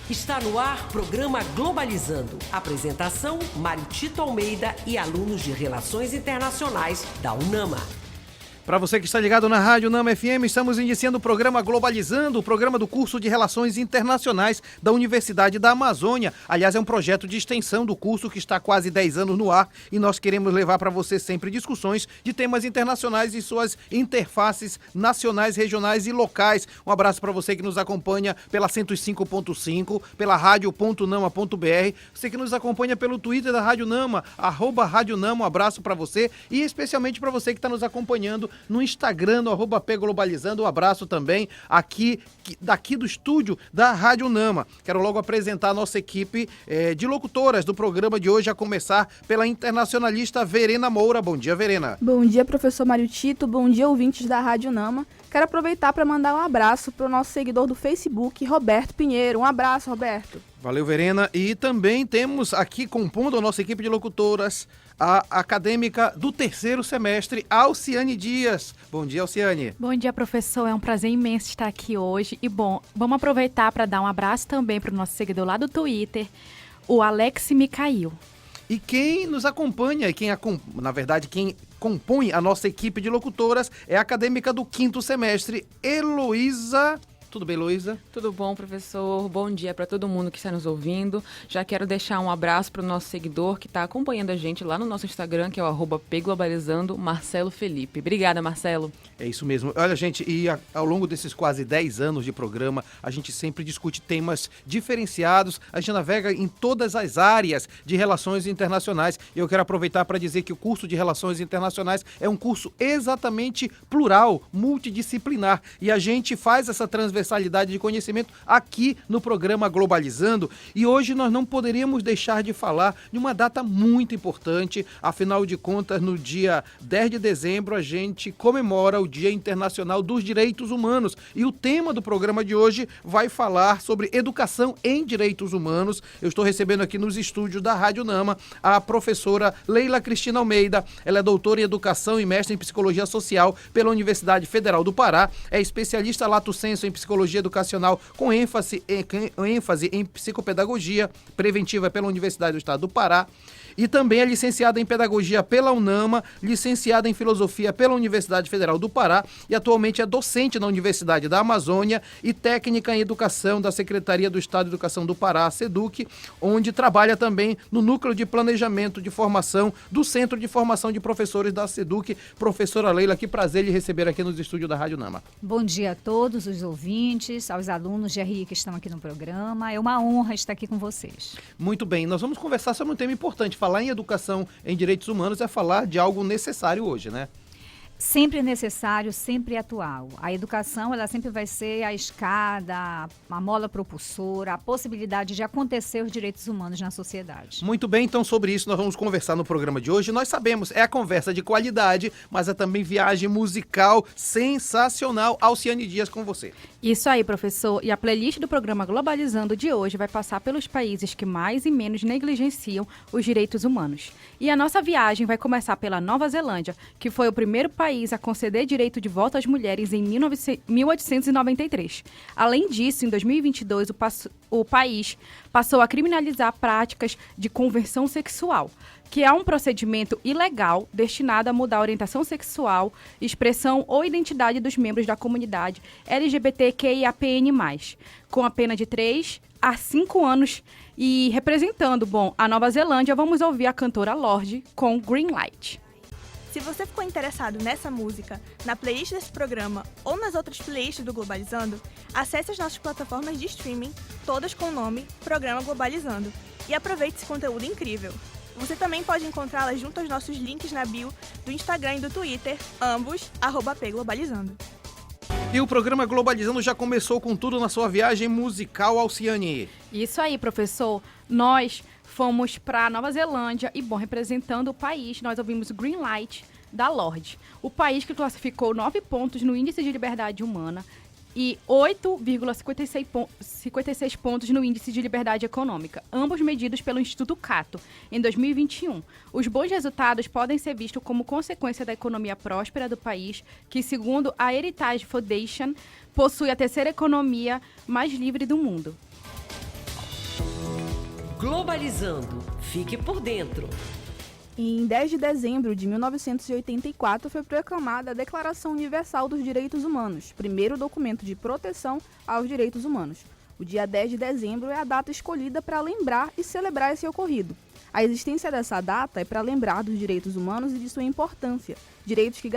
Está no ar programa Globalizando. Apresentação, Mário Tito Almeida e alunos de Relações Internacionais da UNAMA. Para você que está ligado na Rádio UNAMA FM, estamos iniciando o programa Globalizando, o programa do curso de Relações Internacionais da Universidade da Amazônia. Aliás, é um projeto de extensão do curso que está há quase 10 anos no ar e nós queremos levar para você sempre discussões de temas internacionais e suas interfaces nacionais, regionais e locais. Um abraço para você que nos acompanha pela 105.5, pela rádio.unama.br, você que nos acompanha pelo Twitter da Rádio UNAMA, @RádioUNAMA, um abraço para você e especialmente para você que está nos acompanhando no Instagram, no @pglobalizando, um abraço também daqui do estúdio da Rádio UNAMA. Quero logo apresentar a nossa equipe de locutoras do programa de hoje, a começar pela internacionalista Verena Moura. Bom dia, Verena. Bom dia, professor Mário Tito, bom dia, ouvintes da Rádio UNAMA. Quero aproveitar para mandar um abraço para o nosso seguidor do Facebook, Roberto Pinheiro. Um abraço, Roberto. Valeu, Verena. E também temos aqui compondo a nossa equipe de locutoras a acadêmica do terceiro semestre, Alciane Dias. Bom dia, Alciane. Bom dia, professor. É um prazer imenso estar aqui hoje. E, bom, vamos aproveitar para dar um abraço também para o nosso seguidor lá do Twitter, o Alex Micail. E quem nos acompanha, quem compõe a nossa equipe de locutoras é a acadêmica do quinto semestre, Heloísa. Tudo bem, Heloísa? Tudo bom, professor. Bom dia para todo mundo que está nos ouvindo. Já quero deixar um abraço para o nosso seguidor que está acompanhando a gente lá no nosso Instagram, que é o @pglobalizando, Marcelo Felipe. Obrigada, Marcelo. É isso mesmo. Olha, gente, e ao longo desses quase 10 anos de programa, a gente sempre discute temas diferenciados, a gente navega em todas as áreas de relações internacionais. E eu quero aproveitar para dizer que o curso de Relações Internacionais é um curso exatamente plural, multidisciplinar. E a gente faz essa transversalidade de conhecimento aqui no programa Globalizando. E hoje nós não poderíamos deixar de falar de uma data muito importante. Afinal de contas, no dia 10 de dezembro, a gente comemora o Dia Internacional dos Direitos Humanos. E o tema do programa de hoje vai falar sobre educação em direitos humanos. Eu estou recebendo aqui nos estúdios da Rádio UNAMA a professora Leila Cristina Almeida. Ela é doutora em Educação e mestre em Psicologia Social pela Universidade Federal do Pará. É especialista lato sensu em Psicologia Educacional com ênfase em Psicopedagogia Preventiva pela Universidade do Estado do Pará. E também é licenciada em Pedagogia pela UNAMA, licenciada em Filosofia pela Universidade Federal do Pará e atualmente é docente na Universidade da Amazônia e técnica em Educação da Secretaria do Estado de Educação do Pará, SEDUC, onde trabalha também no Núcleo de Planejamento de Formação do Centro de Formação de Professores da SEDUC. Professora Leila, que prazer lhe receber aqui nos estúdios da Rádio UNAMA. Bom dia a todos os ouvintes, aos alunos de RI que estão aqui no programa. É uma honra estar aqui com vocês. Muito bem, nós vamos conversar sobre um tema importante. Falar em educação em direitos humanos é falar de algo necessário hoje, né? Sempre necessário, sempre atual. A educação, ela sempre vai ser a escada, a mola propulsora, a possibilidade de acontecer os direitos humanos na sociedade. Muito bem, então sobre isso nós vamos conversar no programa de hoje. Nós sabemos, é a conversa de qualidade, mas é também viagem musical sensacional. Alciane Dias, com você. Isso aí, professor. E a playlist do programa Globalizando de hoje vai passar pelos países que mais e menos negligenciam os direitos humanos. E a nossa viagem vai começar pela Nova Zelândia, que foi o primeiro país a conceder direito de voto às mulheres em 1893. Além disso, em 2022, o país passou a criminalizar práticas de conversão sexual, que é um procedimento ilegal destinado a mudar a orientação sexual, expressão ou identidade dos membros da comunidade LGBTQIAPN+, com a pena de 3 a 5 anos. E representando, a Nova Zelândia, vamos ouvir a cantora Lorde com Green Light. Se você ficou interessado nessa música, na playlist desse programa ou nas outras playlists do Globalizando, acesse as nossas plataformas de streaming, todas com o nome Programa Globalizando, e aproveite esse conteúdo incrível. Você também pode encontrá-las junto aos nossos links na bio do Instagram e do Twitter, ambos @pglobalizando. E o programa Globalizando já começou com tudo na sua viagem musical, Alciane. Isso aí, professor. Nós fomos para Nova Zelândia e, representando o país, nós ouvimos Green Light da Lorde. O país que classificou 9 pontos no Índice de Liberdade Humana e 8,56 pontos no Índice de Liberdade Econômica, ambos medidos pelo Instituto Cato, em 2021. Os bons resultados podem ser vistos como consequência da economia próspera do país, que, segundo a Heritage Foundation, possui a terceira economia mais livre do mundo. Globalizando. Fique por dentro. Em 10 de dezembro de 1984 foi proclamada a Declaração Universal dos Direitos Humanos, primeiro documento de proteção aos direitos humanos. O dia 10 de dezembro é a data escolhida para lembrar e celebrar esse ocorrido. A existência dessa data é para lembrar dos direitos humanos e de sua importância, direitos que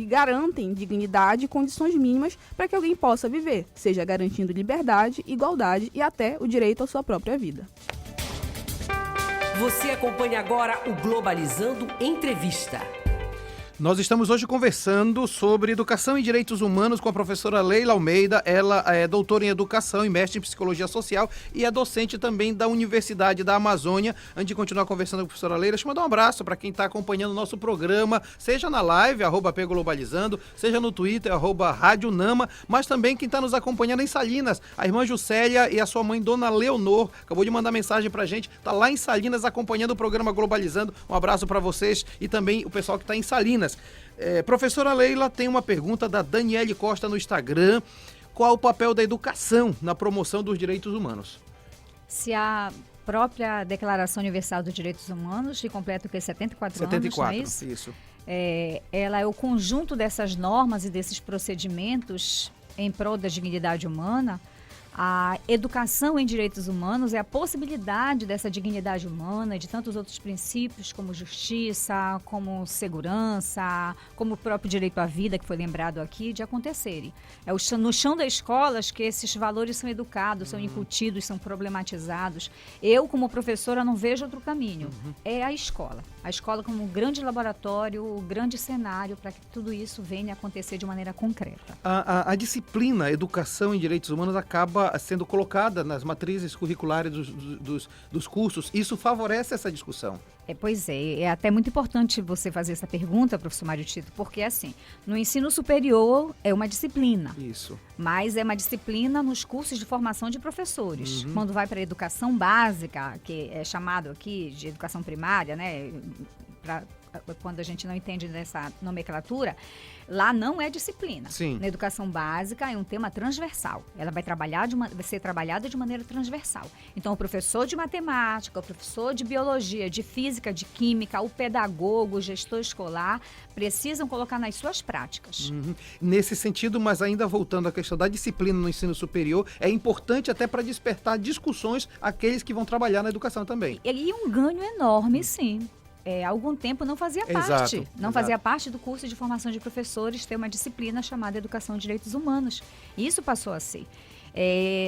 garantem dignidade e condições mínimas para que alguém possa viver, seja garantindo liberdade, igualdade e até o direito à sua própria vida. Você acompanha agora o Globalizando Entrevista. Nós estamos hoje conversando sobre educação e direitos humanos com a professora Leila Almeida. Ela é doutora em educação e mestre em psicologia social e é docente também da Universidade da Amazônia. Antes de continuar conversando com a professora Leila, deixa eu mandar um abraço para quem está acompanhando o nosso programa, seja na live, @pglobalizando, seja no Twitter, @Rádio Nama, mas também quem está nos acompanhando em Salinas, a irmã Juscelia e a sua mãe, Dona Leonor, acabou de mandar mensagem para a gente, está lá em Salinas acompanhando o programa Globalizando. Um abraço para vocês e também o pessoal que está em Salinas. Professora Leila, tem uma pergunta da Daniele Costa no Instagram. Qual o papel da educação na promoção dos direitos humanos? Se a própria Declaração Universal dos Direitos Humanos, que completa o que, 74 anos, não é isso? Ela é o conjunto dessas normas e desses procedimentos em prol da dignidade humana. A educação em direitos humanos é a possibilidade dessa dignidade humana e de tantos outros princípios como justiça, como segurança, como o próprio direito à vida, que foi lembrado aqui, de acontecerem. É no chão das escolas que esses valores são educados, são incutidos, são problematizados. Eu, como professora, não vejo outro caminho. É a escola. A escola como um grande laboratório, um grande cenário para que tudo isso venha a acontecer de maneira concreta. A disciplina Educação em Direitos Humanos acaba sendo colocada nas matrizes curriculares dos cursos. Isso favorece essa discussão? Pois é. É até muito importante você fazer essa pergunta, professor Mário Tito, porque assim, no ensino superior é uma disciplina. Isso. Mas é uma disciplina nos cursos de formação de professores. Quando vai para a educação básica, que é chamado aqui de educação primária, né? Quando a gente não entende dessa nomenclatura, lá não é disciplina. Sim. Na educação básica é um tema transversal. Ela vai ser trabalhada de maneira transversal. Então, o professor de matemática, o professor de biologia, de física, de química, o pedagogo, o gestor escolar, precisam colocar nas suas práticas. Nesse sentido, mas ainda voltando à questão da disciplina no ensino superior, é importante até para despertar discussões àqueles que vão trabalhar na educação também. E um ganho enorme, sim. Há algum tempo não fazia parte. Exato. Fazia parte do curso de formação de professores ter uma disciplina chamada Educação e Direitos Humanos. E isso passou a ser.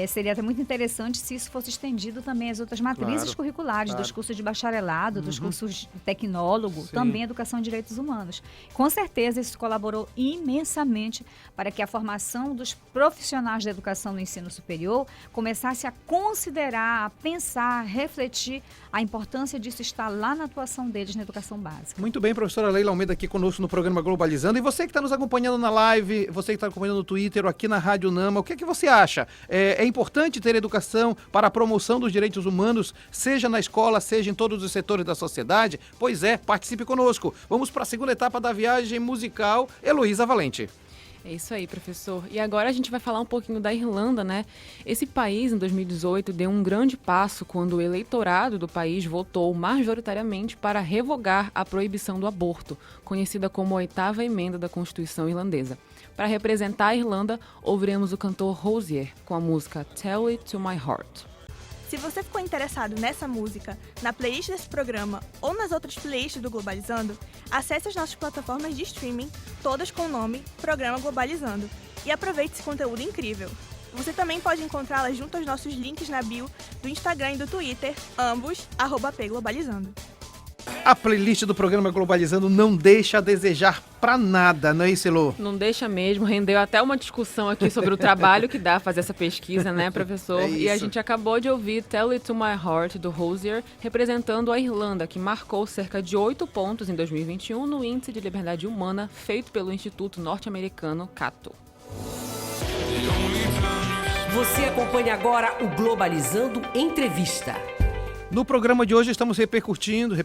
Seria até muito interessante se isso fosse estendido também às outras matrizes curriculares, dos cursos de bacharelado, dos cursos de tecnólogo, também Educação e Direitos Humanos. Com certeza isso colaborou imensamente para que a formação dos profissionais da educação no ensino superior começasse a considerar, a pensar, a refletir a importância disso estar lá na atuação deles na educação básica. Muito bem, professora Leila Almeida aqui conosco no programa Globalizando. E você que está nos acompanhando na live, você que está acompanhando no Twitter ou aqui na Rádio Nama, o que é que você acha? É importante ter educação para a promoção dos direitos humanos, seja na escola, seja em todos os setores da sociedade? Pois é, participe conosco. Vamos para a segunda etapa da viagem musical. Heloísa Valente. É isso aí, professor. E agora a gente vai falar um pouquinho da Irlanda, né? Esse país, em 2018, deu um grande passo quando o eleitorado do país votou majoritariamente para revogar a proibição do aborto, conhecida como a 8ª emenda da Constituição irlandesa. Para representar a Irlanda, ouviremos o cantor Hozier com a música Tell It to My Heart. Se você ficou interessado nessa música, na playlist desse programa ou nas outras playlists do Globalizando, acesse as nossas plataformas de streaming, todas com o nome Programa Globalizando, e aproveite esse conteúdo incrível. Você também pode encontrá-las junto aos nossos links na bio do Instagram e do Twitter, ambos @pglobalizando. A playlist do programa Globalizando não deixa a desejar pra nada, não é isso, Elô? Não deixa mesmo, rendeu até uma discussão aqui sobre o trabalho que dá fazer essa pesquisa, né, professor? E a gente acabou de ouvir Tell It to My Heart, do Hozier, representando a Irlanda, que marcou cerca de 8 pontos em 2021 no Índice de Liberdade Humana feito pelo Instituto Norte-Americano Cato. Você acompanha agora o Globalizando Entrevista. No programa de hoje estamos repercutindo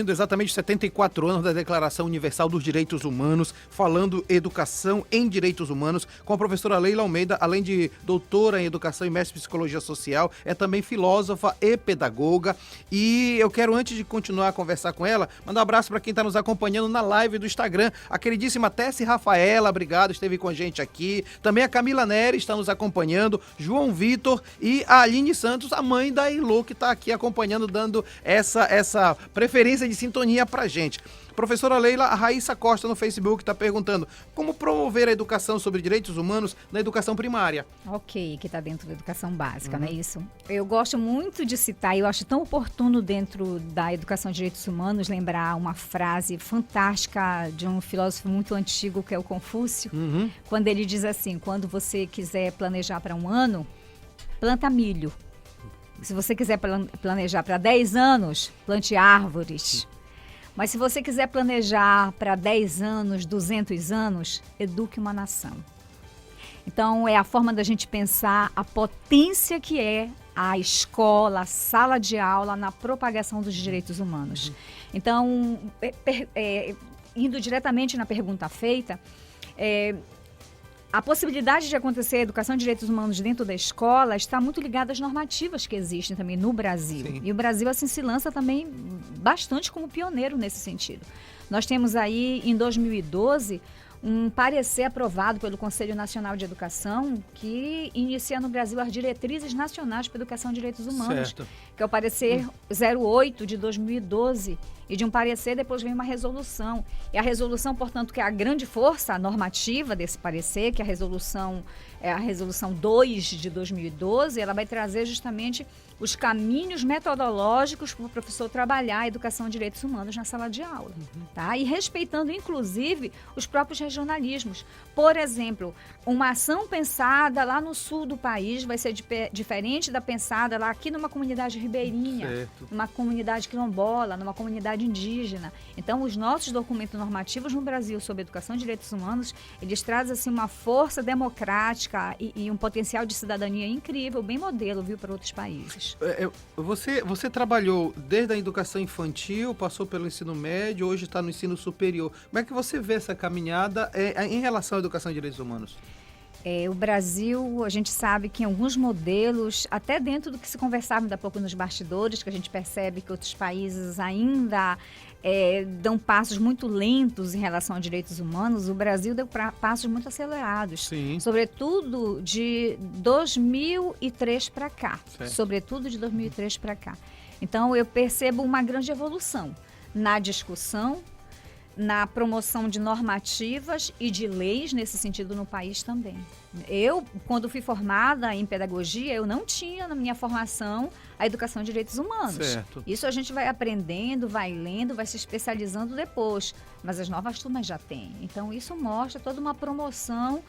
exatamente 74 anos da Declaração Universal dos Direitos Humanos, falando educação em direitos humanos, com a professora Leila Almeida, além de doutora em educação e mestre em psicologia social, é também filósofa e pedagoga. E eu quero, antes de continuar a conversar com ela, mandar um abraço para quem está nos acompanhando na live do Instagram, a queridíssima Tessi Rafaela, obrigado, esteve com a gente aqui. Também a Camila Nery está nos acompanhando, João Vitor e a Aline Santos, a mãe da Ilô, que está aqui acompanhando, dando essa preferência de sintonia pra gente. Professora Leila, a Raíssa Costa no Facebook está perguntando como promover a educação sobre direitos humanos na educação primária. Ok, que está dentro da educação básica, não é isso? Eu gosto muito de citar, eu acho tão oportuno dentro da educação de direitos humanos lembrar uma frase fantástica de um filósofo muito antigo que é o Confúcio, quando ele diz assim, quando você quiser planejar para um ano, planta milho. Se você quiser planejar para 10 anos, plante árvores. Mas se você quiser planejar para 10 anos, 200 anos, eduque uma nação. Então, é a forma da gente pensar a potência que é a escola, a sala de aula na propagação dos direitos humanos. Então, indo diretamente na pergunta feita, a possibilidade de acontecer a educação de direitos humanos dentro da escola está muito ligada às normativas que existem também no Brasil. Sim. E o Brasil, assim, se lança também bastante como pioneiro nesse sentido. Nós temos aí, em 2012, um parecer aprovado pelo Conselho Nacional de Educação que inicia no Brasil as diretrizes nacionais para a educação de direitos humanos, certo, que é o parecer 08 de 2012, e de um parecer depois vem uma resolução. E a resolução, portanto, que é a grande força normativa desse parecer, que é a resolução 2 de 2012, ela vai trazer justamente os caminhos metodológicos para o professor trabalhar a educação de direitos humanos na sala de aula, tá? E respeitando, inclusive, os próprios regionalismos. Por exemplo, uma ação pensada lá no sul do país vai ser diferente da pensada lá aqui numa comunidade ribeirinha, certo, numa comunidade quilombola, numa comunidade indígena. Então, os nossos documentos normativos no Brasil sobre educação de direitos humanos, eles trazem assim, uma força democrática e um potencial de cidadania incrível, bem modelo, viu, para outros países. Você trabalhou desde a educação infantil, passou pelo ensino médio, hoje está no ensino superior. Como é que você vê essa caminhada em relação à educação de direitos humanos? O Brasil, a gente sabe que em alguns modelos, até dentro do que se conversava ainda há pouco nos bastidores, que a gente percebe que outros países ainda dão passos muito lentos em relação a direitos humanos, o Brasil deu passos muito acelerados. Sim. Sobretudo de 2003 para cá. Certo. Sobretudo de 2003 para cá. Então, eu percebo uma grande evolução na discussão, na promoção de normativas e de leis nesse sentido no país também. Eu, quando fui formada em pedagogia, eu não tinha na minha formação a educação de direitos humanos. Certo. Isso a gente vai aprendendo, vai lendo, vai se especializando depois, mas as novas turmas já têm. Então, isso mostra toda uma promoção,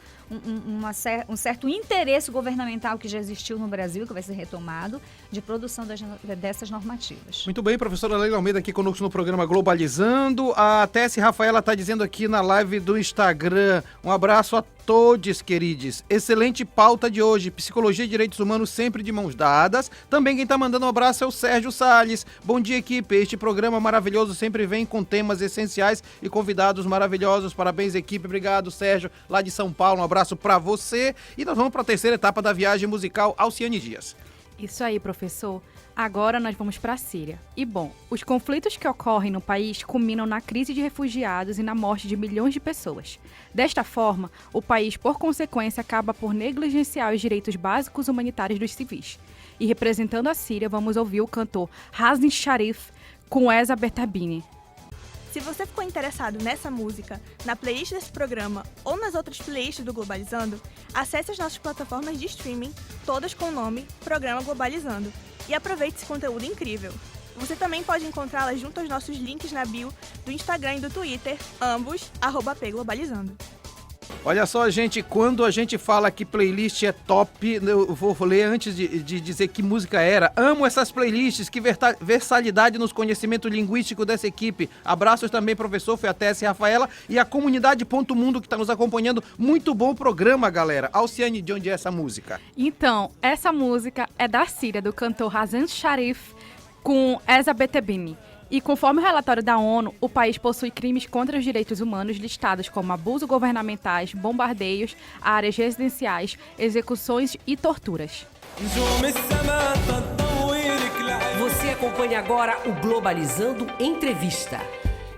um certo interesse governamental que já existiu no Brasil, que vai ser retomado, de produção dessas normativas. Muito bem, professora Leila Almeida aqui conosco no programa Globalizando. A Tessi Rafaela está dizendo aqui na live do Instagram, um abraço a todos, queridos. Excelente pauta de hoje. Psicologia e direitos humanos sempre de mãos dadas. Também quem está mandando um abraço é o Sérgio Salles. Bom dia, equipe. Este programa maravilhoso sempre vem com temas essenciais e convidados maravilhosos. Parabéns, equipe. Obrigado, Sérgio, lá de São Paulo. Um abraço para você. E nós vamos para a terceira etapa da viagem musical Alciane Dias. Isso aí, professor. Agora nós vamos para a Síria. E bom, os conflitos que ocorrem no país culminam na crise de refugiados e na morte de milhões de pessoas. Desta forma, o país, por consequência, acaba por negligenciar os direitos básicos humanitários dos civis. E representando a Síria, vamos ouvir o cantor Hazin Sharif com Eza Bertabini. Se você ficou interessado nessa música, na playlist desse programa ou nas outras playlists do Globalizando, acesse as nossas plataformas de streaming, todas com o nome Programa Globalizando, e aproveite esse conteúdo incrível. Você também pode encontrá-las junto aos nossos links na bio do Instagram e do Twitter, ambos @pglobalizando. Olha só, gente, quando a gente fala que playlist é top, eu vou ler antes de dizer que música era. Amo essas playlists, que versalidade nos conhecimentos linguísticos dessa equipe. Abraços também, professor, foi a Tessi Rafaela e a comunidade Ponto Mundo que está nos acompanhando. Muito bom programa, galera. Alciane, de onde é essa música? Então, essa música é da Síria, do cantor Hazan Sharif, com Esa Betebini. E conforme o relatório da ONU, o país possui crimes contra os direitos humanos listados como abusos governamentais, bombardeios, áreas residenciais, execuções e torturas. Você acompanha agora o Globalizando Entrevista.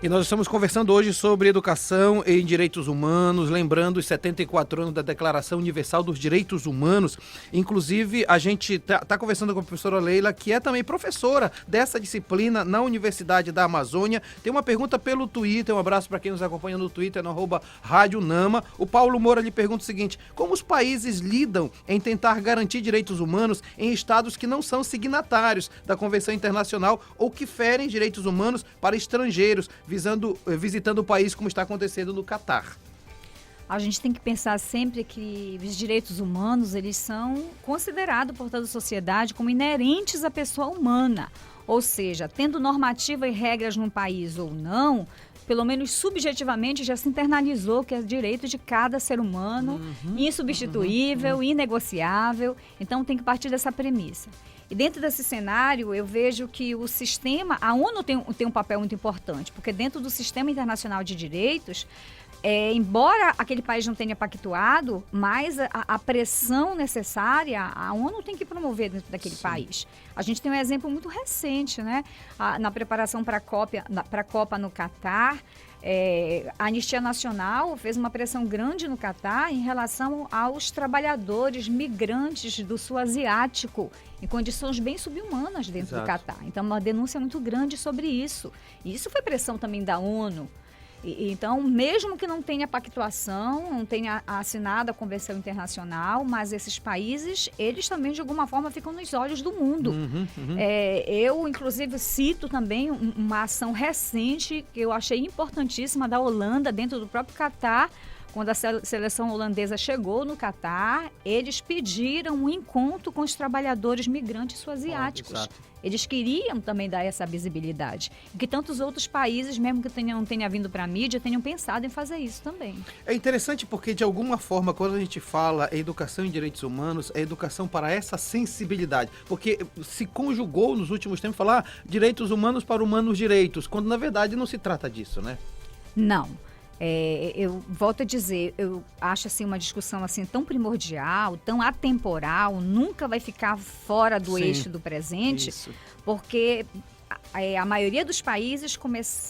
E nós estamos conversando hoje sobre educação e direitos humanos, lembrando os 74 anos da Declaração Universal dos Direitos Humanos. Inclusive, a gente está conversando com a professora Leila, que é também professora dessa disciplina na Universidade da Amazônia. Tem uma pergunta pelo Twitter, um abraço para quem nos acompanha no Twitter, no @RádioNama. O Paulo Moura lhe pergunta o seguinte: como os países lidam em tentar garantir direitos humanos em estados que não são signatários da Convenção Internacional ou que ferem direitos humanos para estrangeiros, visitando o país, como está acontecendo no Catar? A gente tem que pensar sempre que os direitos humanos, eles são considerados por toda a sociedade como inerentes à pessoa humana. Ou seja, tendo normativa e regras num país ou não, pelo menos subjetivamente já se internalizou que é direito de cada ser humano, insubstituível, inegociável. Então tem que partir dessa premissa. E dentro desse cenário, eu vejo que o sistema, a ONU tem um papel muito importante, porque dentro do sistema internacional de direitos, embora aquele país não tenha pactuado, mas a pressão necessária, a ONU tem que promover dentro daquele país. A gente tem um exemplo muito recente, né? Na preparação para a Copa no Catar, a Anistia Nacional fez uma pressão grande no Catar em relação aos trabalhadores migrantes do sul asiático, em condições bem subhumanas dentro do Catar. Então, uma denúncia muito grande sobre isso. E isso foi pressão também da ONU. Então, mesmo que não tenha pactuação, não tenha assinado a Convenção Internacional, mas esses países, eles também, de alguma forma, ficam nos olhos do mundo. Eu, inclusive, cito também uma ação recente que eu achei importantíssima da Holanda, dentro do próprio Catar. Quando a seleção holandesa chegou no Catar, eles pediram um encontro com os trabalhadores migrantes sul-asiáticos. Eles queriam também dar essa visibilidade. E que tantos outros países, mesmo que não tenha vindo para a mídia, tenham pensado em fazer isso também. É interessante porque, de alguma forma, quando a gente fala em educação em direitos humanos, é educação para essa sensibilidade. Porque se conjugou nos últimos tempos falar direitos humanos para humanos direitos, quando na verdade não se trata disso, né? Não. Eu volto a dizer, eu acho assim, uma discussão assim, tão primordial, tão atemporal, nunca vai ficar fora do eixo do presente, porque a maioria dos países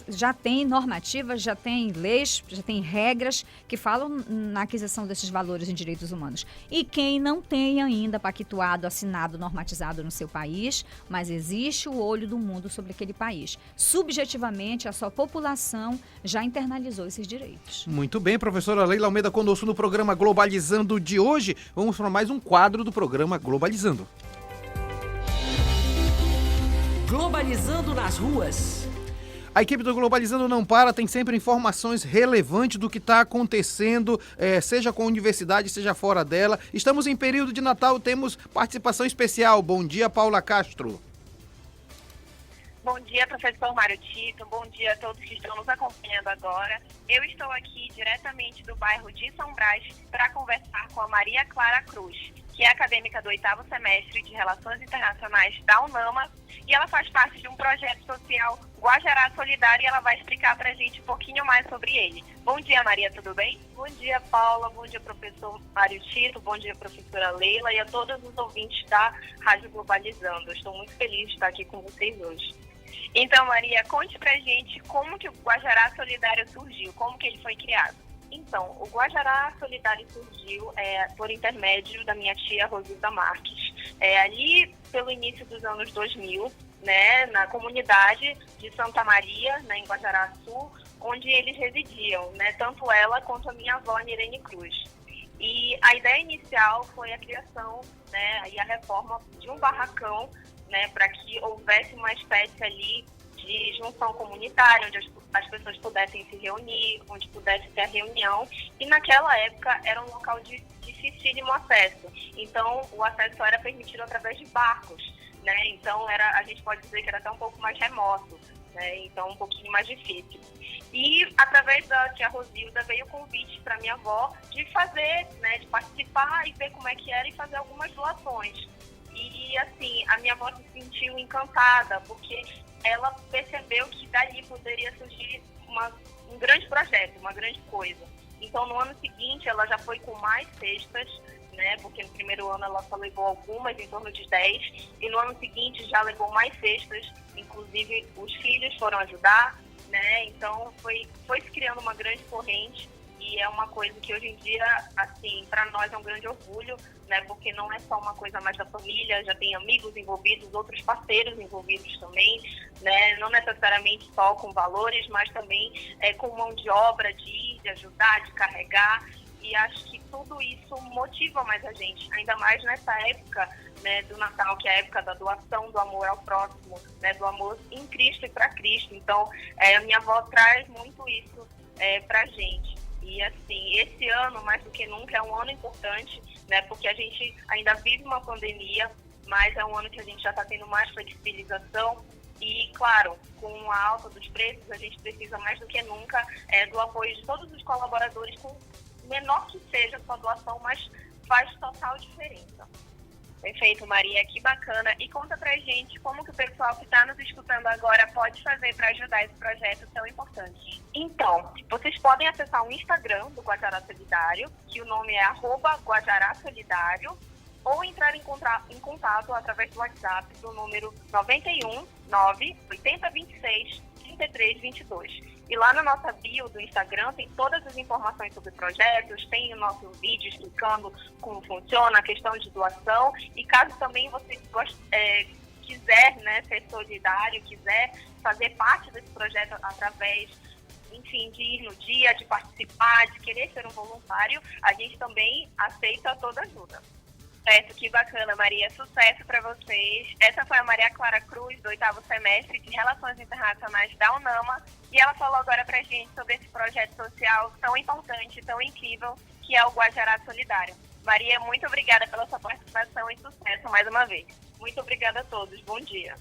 já tem normativas, já tem leis, já tem regras que falam na aquisição desses valores em direitos humanos. E quem não tem ainda pactuado, assinado, normatizado no seu país, mas existe o olho do mundo sobre aquele país. Subjetivamente, a sua população já internalizou esses direitos. Muito bem, professora Leila Almeida conosco no programa Globalizando de hoje. Vamos para mais um quadro do programa Globalizando. Globalizando nas ruas. A equipe do Globalizando não para, tem sempre informações relevantes do que está acontecendo, seja com a universidade, seja fora dela. Estamos em período de Natal, temos participação especial. Bom dia, Paula Castro. Bom dia, professor Mário Tito. Bom dia a todos que estão nos acompanhando agora. Eu estou aqui diretamente do bairro de São Brás para conversar com a Maria Clara Cruz, que é acadêmica do 8º semestre de Relações Internacionais da UNAMA, e ela faz parte de um projeto social Guajará Solidário, e ela vai explicar para a gente um pouquinho mais sobre ele. Bom dia, Maria, tudo bem? Bom dia, Paula. Bom dia, professor Mário Tito. Bom dia, professora Leila, e a todos os ouvintes da Rádio Globalizando. Estou muito feliz de estar aqui com vocês hoje. Então, Maria, conte pra gente como que o Guajará Solidário surgiu, como que ele foi criado. Então, o Guajará Solidário surgiu por intermédio da minha tia Rosilda Marques, ali pelo início dos anos 2000, né, na comunidade de Santa Maria, né, em Guajará Sul, onde eles residiam, né, tanto ela quanto a minha avó, Nirene Cruz. E a ideia inicial foi a criação, né, e a reforma de um barracão, né, para que houvesse uma espécie ali de junção comunitária, onde as pessoas pudessem se reunir, onde pudesse ter a reunião. E naquela época era um local de dificílimo acesso. Então, o acesso era permitido através de barcos, né? Então, a gente pode dizer que era até um pouco mais remoto, né? Então, um pouquinho mais difícil. E, através da tia Rosilda, veio o convite para minha avó de fazer, né, de participar e ver como é que era e fazer algumas doações. E E assim, a minha avó se sentiu encantada, porque ela percebeu que dali poderia surgir um grande projeto, uma grande coisa. Então, no ano seguinte, ela já foi com mais cestas, né? Porque no primeiro ano ela só levou algumas, em torno de 10, e no ano seguinte já levou mais cestas, inclusive os filhos foram ajudar, né? Então, foi se criando uma grande corrente, e é uma coisa que hoje em dia, assim, para nós é um grande orgulho, né? Porque não é só uma coisa mais da família, já tem amigos envolvidos, outros parceiros envolvidos também, né? Não necessariamente só com valores, mas também com mão de obra, de ir, de ajudar, de carregar, e acho que tudo isso motiva mais a gente, ainda mais nessa época, né, do Natal, que é a época da doação, do amor ao próximo, né, do amor em Cristo e para Cristo. Então, a minha avó traz muito isso para a gente. E assim, esse ano, mais do que nunca, é um ano importante, né? Porque a gente ainda vive uma pandemia, mas é um ano que a gente já está tendo mais flexibilização e, claro, com a alta dos preços, a gente precisa mais do que nunca do apoio de todos os colaboradores, com menor que seja a sua doação, mas faz total diferença. Perfeito, Maria, que bacana. E conta pra gente como que o pessoal que está nos escutando agora pode fazer para ajudar esse projeto tão importante. Então, vocês podem acessar o Instagram do Guajará Solidário, que o nome é @Guajará Solidário, ou entrar em contato através do WhatsApp do número 91 9 80 26 33 22. E lá na nossa bio do Instagram tem todas as informações sobre projetos, tem o nosso vídeo explicando como funciona a questão de doação. E caso também você quiser, né, ser solidário, quiser fazer parte desse projeto através, enfim, de ir no dia, de participar, de querer ser um voluntário, a gente também aceita toda ajuda. Certo, que bacana, Maria. Sucesso para vocês. Essa foi a Maria Clara Cruz, do 8º semestre de Relações Internacionais da UNAMA, e ela falou agora pra gente sobre esse projeto social tão importante, tão incrível, que é o Guajará Solidário. Maria, muito obrigada pela sua participação e sucesso mais uma vez. Muito obrigada a todos. Bom dia.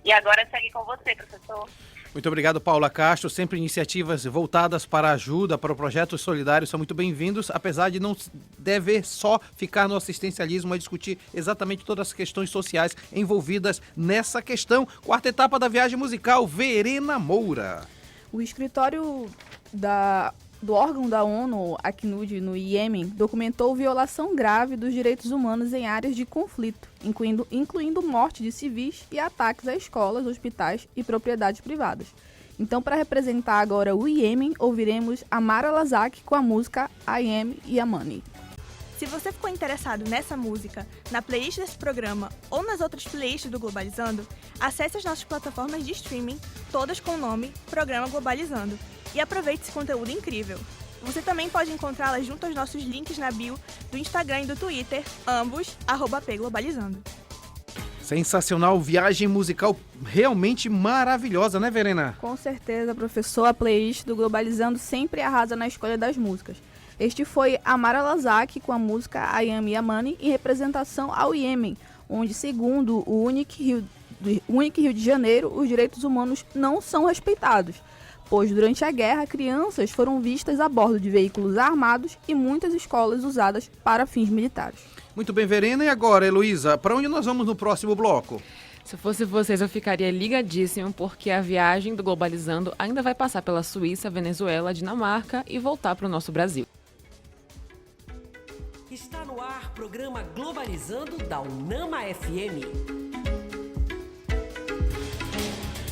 E agora segue com você, professor. Muito obrigado, Paula Castro. Sempre iniciativas voltadas para a ajuda, para projetos solidários são muito bem-vindos, apesar de não dever só ficar no assistencialismo, mas discutir exatamente todas as questões sociais envolvidas nessa questão. Quarta etapa da viagem musical, Verena Moura. O escritório do órgão da ONU, Acnud, no Iêmen, documentou violação grave dos direitos humanos em áreas de conflito, incluindo morte de civis e ataques a escolas, hospitais e propriedades privadas. Então, para representar agora o Iêmen, ouviremos Amara Lazak com a música I Am Yamani. Se você ficou interessado nessa música, na playlist desse programa ou nas outras playlists do Globalizando, acesse as nossas plataformas de streaming, todas com o nome Programa Globalizando, e aproveite esse conteúdo incrível. Você também pode encontrá-las junto aos nossos links na bio do Instagram e do Twitter, ambos @pglobalizando. Sensacional, viagem musical realmente maravilhosa, né, Verena? Com certeza, professor, a playlist do Globalizando sempre arrasa na escolha das músicas. Este foi Amara Lazak com a música I Am Yamani em representação ao Iêmen, onde, segundo o único Rio de Janeiro, os direitos humanos não são respeitados, pois durante a guerra crianças foram vistas a bordo de veículos armados e muitas escolas usadas para fins militares. Muito bem, Verena. E agora, Heloísa, para onde nós vamos no próximo bloco? Se fosse vocês, eu ficaria ligadíssimo, porque a viagem do Globalizando ainda vai passar pela Suíça, Venezuela, Dinamarca e voltar para o nosso Brasil. Está no ar programa Globalizando da UNAMA FM.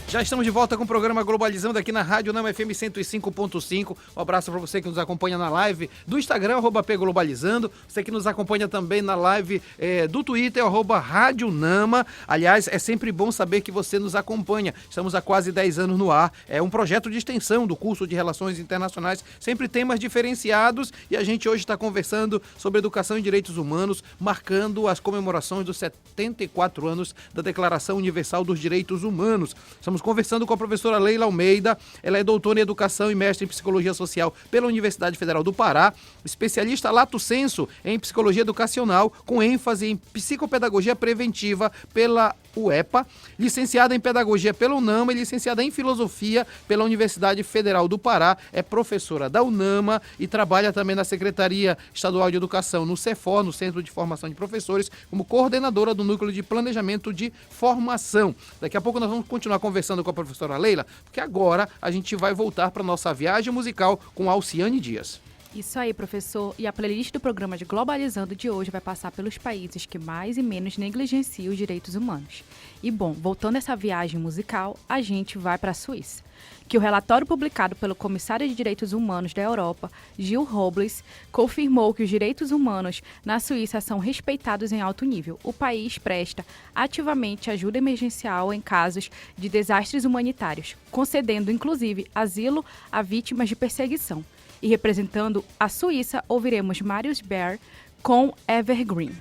Já estamos de volta com o programa Globalizando aqui na Rádio UNAMA FM 105.5. Um abraço para você que nos acompanha na live do Instagram, @pglobalizando. Você que nos acompanha também na live do Twitter, @Rádio UNAMA. Aliás, é sempre bom saber que você nos acompanha. Estamos há quase 10 anos no ar. É um projeto de extensão do curso de Relações Internacionais, sempre temas diferenciados. E a gente hoje está conversando sobre educação e direitos humanos, marcando as comemorações dos 74 anos da Declaração Universal dos Direitos Humanos. Estamos conversando com a professora Leila Almeida. Ela é doutora em Educação e mestre em Psicologia Social pela Universidade Federal do Pará, especialista lato sensu em Psicologia Educacional, com ênfase em Psicopedagogia Preventiva pela UEPA, licenciada em Pedagogia pela UNAMA e licenciada em Filosofia pela Universidade Federal do Pará. É professora da UNAMA e trabalha também na Secretaria Estadual de Educação, no CEFOR, no Centro de Formação de Professores, como coordenadora do Núcleo de Planejamento de Formação. Daqui a pouco nós vamos continuar conversando com a professora Leila, porque agora a gente vai voltar para a nossa viagem musical com Alciane Dias. Isso aí, professor. E a playlist do programa de Globalizando de hoje vai passar pelos países que mais e menos negligenciam os direitos humanos. E bom, voltando essa viagem musical, a gente vai para a Suíça. Que o relatório publicado pelo Comissário de Direitos Humanos da Europa, Gilles Robles, confirmou que os direitos humanos na Suíça são respeitados em alto nível. O país presta ativamente ajuda emergencial em casos de desastres humanitários, concedendo inclusive asilo a vítimas de perseguição. E representando a Suíça, ouviremos Marius Bear com Evergreen.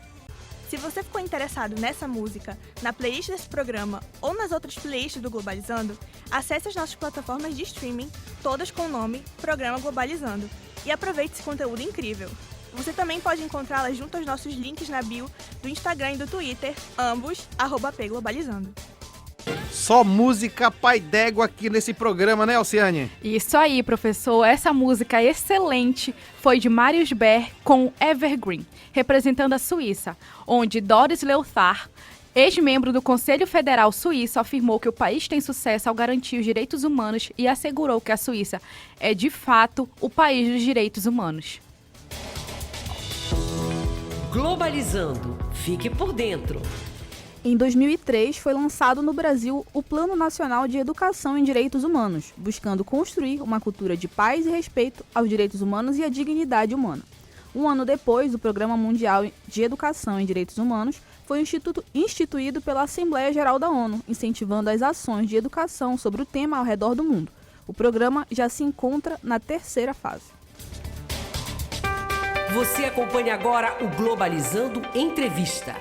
Se você ficou interessado nessa música, na playlist desse programa ou nas outras playlists do Globalizando, acesse as nossas plataformas de streaming, todas com o nome Programa Globalizando, e aproveite esse conteúdo incrível. Você também pode encontrá-las junto aos nossos links na bio do Instagram e do Twitter, ambos @pglobalizando. Só música pai d'égua aqui nesse programa, né, Alciane? Isso aí, professor. Essa música excelente foi de Marius Bear com Evergreen, representando a Suíça, onde Doris Leuthard, ex-membro do Conselho Federal Suíço, afirmou que o país tem sucesso ao garantir os direitos humanos e assegurou que a Suíça é, de fato, o país dos direitos humanos. Globalizando. Fique por dentro. Em 2003, foi lançado no Brasil o Plano Nacional de Educação em Direitos Humanos, buscando construir uma cultura de paz e respeito aos direitos humanos e à dignidade humana. Um ano depois, o Programa Mundial de Educação em Direitos Humanos foi instituído pela Assembleia Geral da ONU, incentivando as ações de educação sobre o tema ao redor do mundo. O programa já se encontra na 3ª fase. Você acompanha agora o Globalizando Entrevista.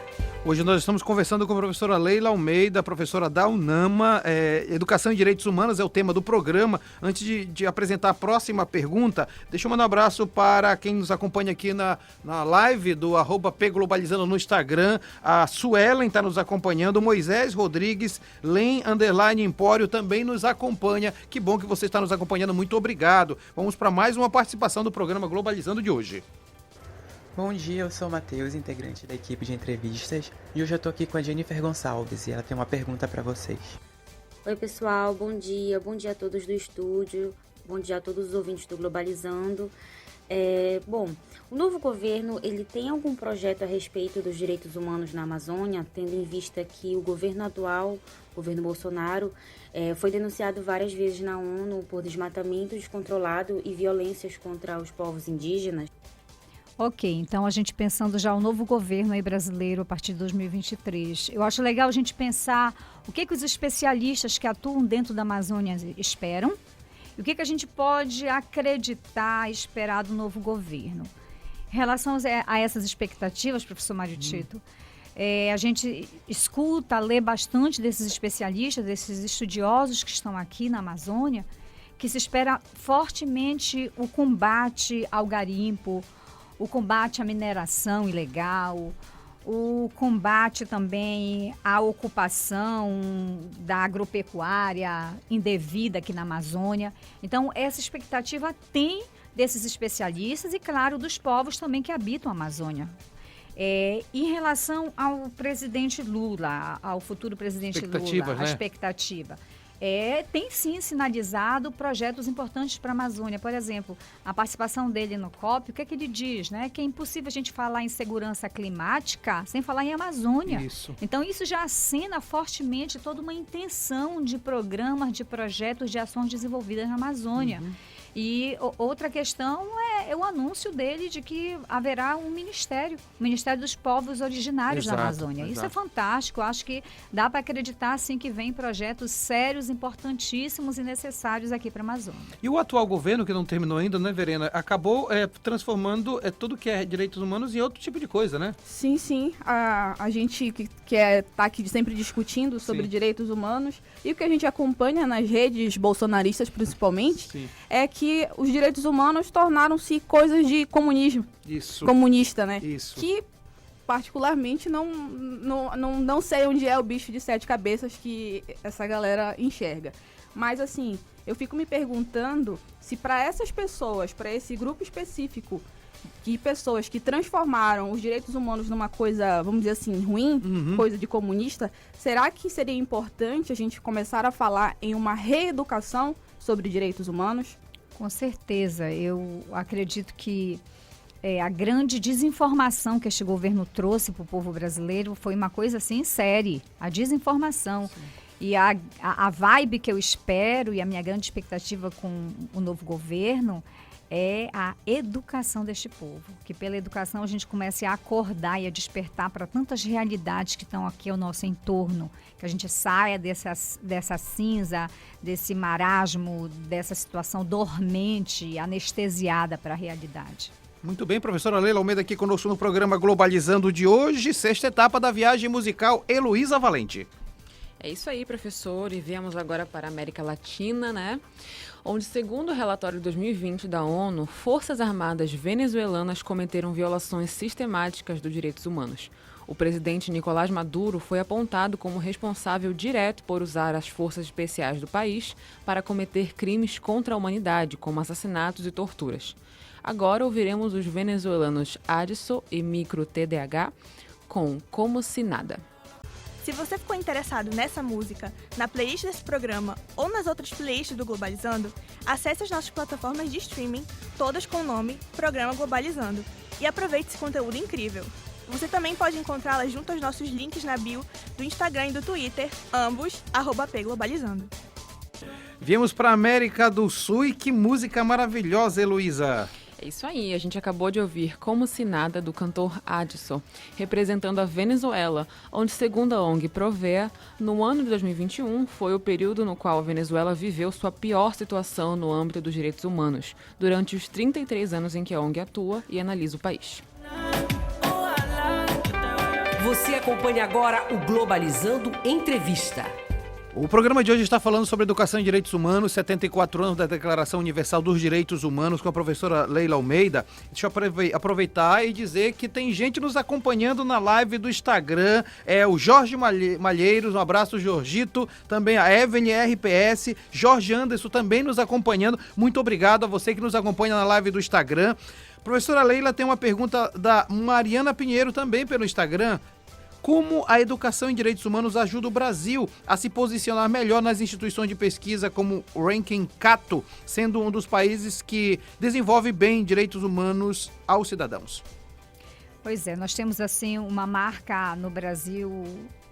Hoje nós estamos conversando com a professora Leila Almeida, professora da UNAMA. Educação e Direitos Humanos é o tema do programa. Antes de apresentar a próxima pergunta, deixa eu mandar um abraço para quem nos acompanha aqui na live do @pglobalizando no Instagram. A Suelen está nos acompanhando, o Moisés Rodrigues, len_empório também nos acompanha. Que bom que você está nos acompanhando, muito obrigado. Vamos para mais uma participação do programa Globalizando de hoje. Bom dia, eu sou o Matheus, integrante da equipe de entrevistas, e hoje eu tô aqui com a Jennifer Gonçalves e ela tem uma pergunta para vocês. Oi pessoal, bom dia a todos do estúdio, bom dia a todos os ouvintes do Globalizando. Bom, o novo governo, ele tem algum projeto a respeito dos direitos humanos na Amazônia, tendo em vista que o governo atual, o governo Bolsonaro, foi denunciado várias vezes na ONU por desmatamento descontrolado e violências contra os povos indígenas? Ok, então a gente pensando já o novo governo aí brasileiro a partir de 2023. Eu acho legal a gente pensar o que os especialistas que atuam dentro da Amazônia esperam e o que a gente pode acreditar, esperar do novo governo. Em relação a essas expectativas, professor Mário Tito, a gente escuta, lê bastante desses especialistas, desses estudiosos que estão aqui na Amazônia, que se espera fortemente o combate ao garimpo, o combate à mineração ilegal, o combate também à ocupação da agropecuária indevida aqui na Amazônia. Então, essa expectativa tem desses especialistas e, claro, dos povos também que habitam a Amazônia. Em relação ao presidente Lula, ao futuro presidente Lula, a expectativa... tem sim sinalizado projetos importantes para a Amazônia. Por exemplo, a participação dele no COP, o que é que ele diz? Né? Que é impossível a gente falar em segurança climática sem falar em Amazônia. Isso. Então, isso já acena fortemente toda uma intenção de programas, de projetos, de ações desenvolvidas na Amazônia. E outra questão é o anúncio dele de que haverá um ministério, o Ministério dos Povos Originários da Amazônia. Isso é fantástico, acho que dá para acreditar sim que vem projetos sérios, importantíssimos e necessários aqui para a Amazônia. E o atual governo, que não terminou ainda, né, Verena, acabou transformando tudo que é direitos humanos em outro tipo de coisa, né? Sim, sim. A gente que está aqui sempre discutindo sobre direitos humanos e o que a gente acompanha nas redes bolsonaristas, principalmente, é que os direitos humanos tornaram-se coisas de comunismo. Isso. Comunista, né? Isso. Que particularmente não sei onde é o bicho de 7 cabeças que essa galera enxerga. Mas assim, eu fico me perguntando se para essas pessoas, para esse grupo específico, que pessoas que transformaram os direitos humanos numa coisa, vamos dizer assim, ruim, coisa de comunista, será que seria importante a gente começar a falar em uma reeducação sobre direitos humanos? Com certeza. Eu acredito que a grande desinformação que este governo trouxe para o povo brasileiro foi uma coisa assim séria, a desinformação. Sim. E a vibe que eu espero e a minha grande expectativa com o novo governo é a educação deste povo, que pela educação a gente comece a acordar e a despertar para tantas realidades que estão aqui ao nosso entorno, que a gente saia dessa cinza, desse marasmo, dessa situação dormente, anestesiada para a realidade. Muito bem, professora Leila Almeida aqui conosco no programa Globalizando de hoje, 6ª etapa da viagem musical Heloísa Valente. É isso aí, professor, e viemos agora para a América Latina, né? Onde, segundo o relatório de 2020 da ONU, forças armadas venezuelanas cometeram violações sistemáticas dos direitos humanos. O presidente Nicolás Maduro foi apontado como responsável direto por usar as forças especiais do país para cometer crimes contra a humanidade, como assassinatos e torturas. Agora ouviremos os venezuelanos Adso e Micro TDH com Como Se Nada. Se você ficou interessado nessa música, na playlist desse programa ou nas outras playlists do Globalizando, acesse as nossas plataformas de streaming, todas com o nome Programa Globalizando, e aproveite esse conteúdo incrível. Você também pode encontrá-las junto aos nossos links na bio do Instagram e do Twitter, ambos @pglobalizando. Viemos para a América do Sul e que música maravilhosa, Heloísa! É isso aí, a gente acabou de ouvir Como Se Nada, do cantor Adso, representando a Venezuela, onde, segundo a ONG Provea, no ano de 2021 foi o período no qual a Venezuela viveu sua pior situação no âmbito dos direitos humanos, durante os 33 anos em que a ONG atua e analisa o país. Você acompanha agora o Globalizando Entrevista. O programa de hoje está falando sobre educação e direitos humanos, 74 anos da Declaração Universal dos Direitos Humanos, com a professora Leila Almeida. Deixa eu aproveitar e dizer que tem gente nos acompanhando na live do Instagram, o Jorge Malheiros, um abraço, Jorgito, também a Evelyn RPS, Jorge Anderson também nos acompanhando. Muito obrigado a você que nos acompanha na live do Instagram. Professora Leila tem uma pergunta da Mariana Pinheiro também pelo Instagram. Como a educação em direitos humanos ajuda o Brasil a se posicionar melhor nas instituições de pesquisa como o Ranking Cato, sendo um dos países que desenvolve bem direitos humanos aos cidadãos? Pois é, nós temos assim uma marca no Brasil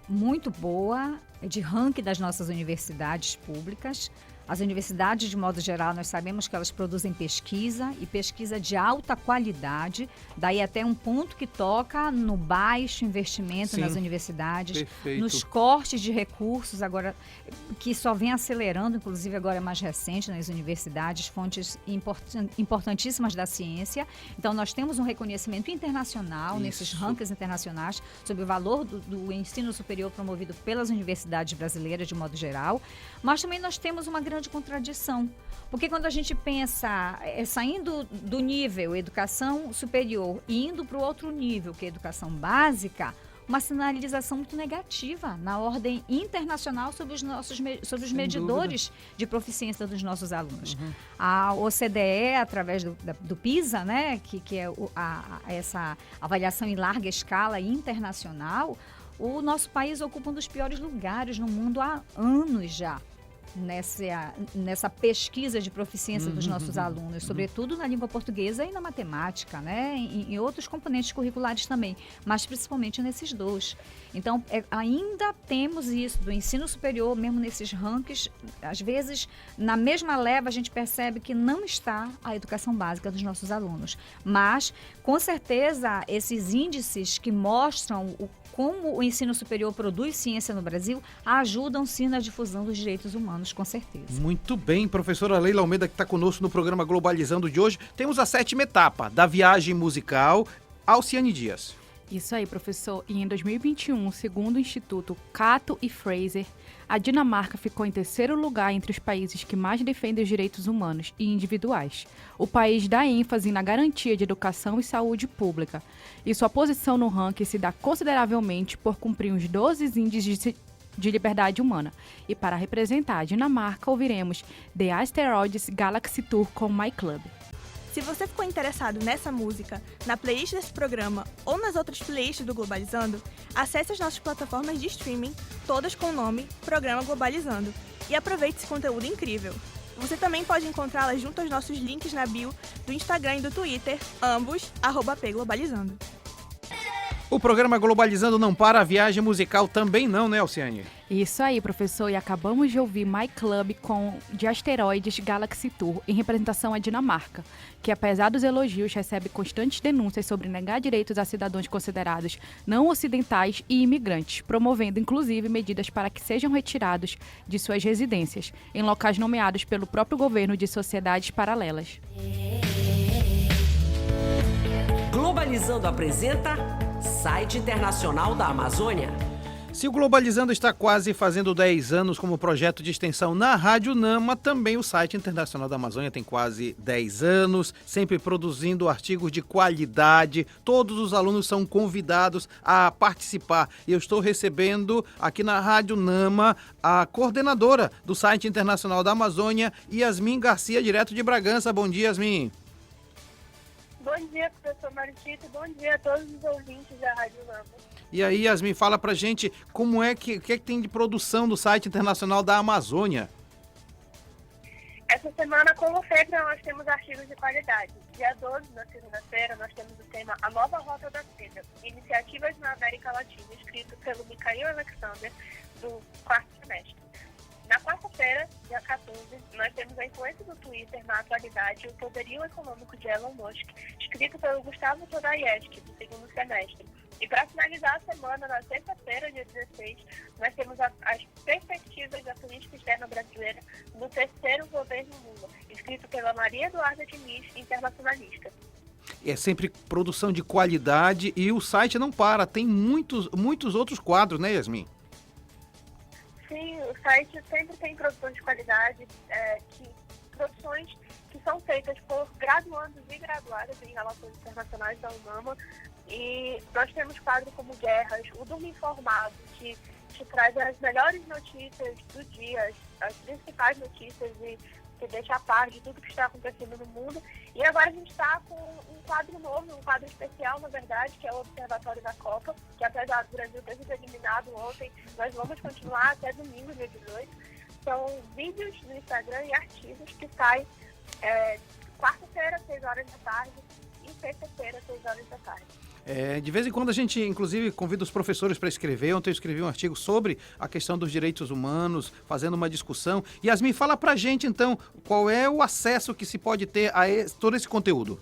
muito boa de ranking das nossas universidades públicas. As universidades, de modo geral, nós sabemos que elas produzem pesquisa e pesquisa de alta qualidade, daí até um ponto que toca no baixo investimento nas universidades, perfeito. Nos cortes de recursos, agora que só vem acelerando, inclusive agora é mais recente nas universidades, fontes importantíssimas da ciência. Então, nós temos um reconhecimento internacional nesses rankings internacionais sobre o valor do ensino superior promovido pelas universidades brasileiras, de modo geral, mas também nós temos uma grande contradição, porque quando a gente pensa saindo do nível educação superior e indo para o outro nível, que é educação básica, uma sinalização muito negativa na ordem internacional sobre os medidores de proficiência dos nossos alunos. A OCDE, através do PISA, né, que é essa avaliação em larga escala internacional, o nosso país ocupa um dos piores lugares no mundo há anos já. Nessa pesquisa de proficiência dos nossos alunos, sobretudo na língua portuguesa e na matemática, né? Em outros componentes curriculares também, mas principalmente nesses dois. Então, ainda temos isso do ensino superior, mesmo nesses rankings, às vezes, na mesma leva, a gente percebe que não está a educação básica dos nossos alunos. Mas, com certeza, esses índices que mostram como o ensino superior produz ciência no Brasil, ajudam sim na difusão dos direitos humanos, com certeza. Muito bem, professora Leila Almeida, que está conosco no programa Globalizando de hoje. Temos a 7ª etapa da viagem musical, Alciane Dias. Isso aí, professor. E em 2021, segundo o Instituto Cato e Fraser, a Dinamarca ficou em terceiro lugar entre os países que mais defendem os direitos humanos e individuais. O país dá ênfase na garantia de educação e saúde pública. E sua posição no ranking se dá consideravelmente por cumprir os 12 índices de liberdade humana. E para representar a Dinamarca, ouviremos The Asteroids Galaxy Tour com My Club. Se você ficou interessado nessa música, na playlist desse programa ou nas outras playlists do Globalizando, acesse as nossas plataformas de streaming, todas com o nome Programa Globalizando, e aproveite esse conteúdo incrível. Você também pode encontrá-las junto aos nossos links na bio do Instagram e do Twitter, ambos @pglobalizando. O programa Globalizando não para, a viagem musical também não, né, Alciane? Isso aí, professor. E acabamos de ouvir My Club com The Asteroids Galaxy Tour, em representação à Dinamarca, que apesar dos elogios, recebe constantes denúncias sobre negar direitos a cidadãos considerados não ocidentais e imigrantes, promovendo inclusive medidas para que sejam retirados de suas residências, em locais nomeados pelo próprio governo de sociedades paralelas. Globalizando apresenta Site Internacional da Amazônia. Se o Globalizando está quase fazendo 10 anos como projeto de extensão na Rádio Nama, também o Site Internacional da Amazônia tem quase 10 anos, sempre produzindo artigos de qualidade. Todos os alunos são convidados a participar. E eu estou recebendo aqui na Rádio Nama a coordenadora do Site Internacional da Amazônia, Yasmin Garcia, direto de Bragança. Bom dia, Yasmin. Bom dia, professor Mário Tito. Bom dia a todos os ouvintes da Rádio Nama. E aí, Yasmin, fala pra gente como é que tem de produção do Site Internacional da Amazônia. Essa semana, como sempre, nós temos artigos de qualidade. Dia 12, na segunda-feira, nós temos o tema A Nova Rota da Seda, Iniciativas na América Latina, escrito pelo Mikhail Alexander, do quarto semestre. Na quarta-feira, dia 14, nós temos a influência do Twitter na atualidade e o poderio econômico de Elon Musk, escrito pelo Gustavo Todayeski, do segundo semestre. E para finalizar a semana, na sexta-feira, dia 16, nós temos as perspectivas da política externa brasileira no terceiro governo Lula, escrito pela Maria Eduarda Diniz, internacionalista. É sempre produção de qualidade e o site não para, tem muitos outros quadros, né, Yasmin? Sim, o site sempre tem produção de qualidade, produções que são feitas por graduandos e graduadas em Relações Internacionais da UNAMA. E nós temos quadros como Guerras, o Durma Informado, que te traz as melhores notícias do dia, as principais notícias e que deixa a par de tudo que está acontecendo no mundo. E agora a gente está com um quadro novo, um quadro especial, na verdade, que é o Observatório da Copa, que apesar do Brasil ter sido eliminado ontem, nós vamos continuar até domingo, dia 18. São vídeos no Instagram e artigos que saem quarta-feira, 6 horas da tarde, e sexta-feira, 6 horas da tarde. De vez em quando a gente, inclusive, convida os professores para escrever. Ontem eu escrevi um artigo sobre a questão dos direitos humanos, fazendo uma discussão. Yasmin, fala pra gente, então, qual é o acesso que se pode ter a todo esse conteúdo?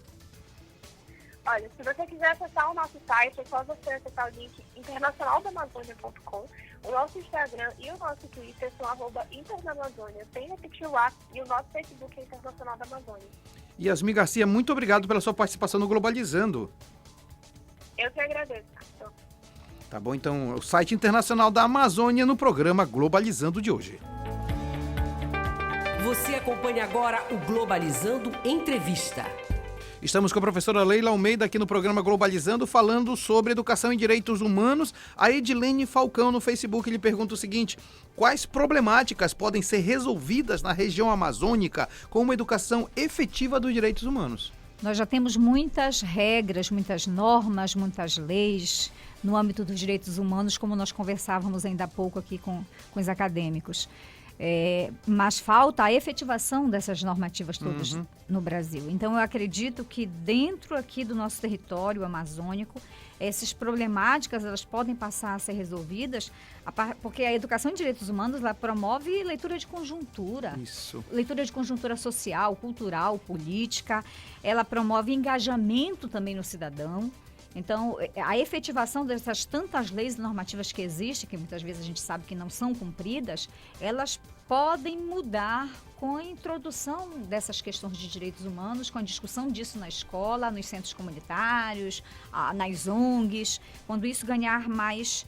Olha, se você quiser acessar o nosso site, é só você acessar o link internacionaldamazônia.com. O nosso Instagram e o nosso Twitter são @internamazônia, sem repetir o A, e o nosso Facebook é Internacional da Amazônia. Yasmin Garcia, muito obrigado pela sua participação no Globalizando. Eu que agradeço, professor. Tá bom, então, o Site Internacional da Amazônia no programa Globalizando de hoje. Você acompanha agora o Globalizando Entrevista. Estamos com a professora Leila Almeida aqui no programa Globalizando, falando sobre educação e direitos humanos. A Edilene Falcão no Facebook lhe pergunta o seguinte: quais problemáticas podem ser resolvidas na região amazônica com uma educação efetiva dos direitos humanos? Nós já temos muitas regras, muitas normas, muitas leis no âmbito dos direitos humanos, como nós conversávamos ainda há pouco aqui com os acadêmicos. Mas falta a efetivação dessas normativas todas no Brasil. Então, eu acredito que dentro aqui do nosso território amazônico, essas problemáticas elas podem passar a ser resolvidas, porque a educação em direitos humanos ela promove leitura de conjuntura. Isso. Leitura de conjuntura social, cultural, política. Ela promove engajamento também no cidadão. Então, a efetivação dessas tantas leis normativas que existem, que muitas vezes a gente sabe que não são cumpridas, elas podem mudar com a introdução dessas questões de direitos humanos, com a discussão disso na escola, nos centros comunitários, nas ONGs, quando isso ganhar mais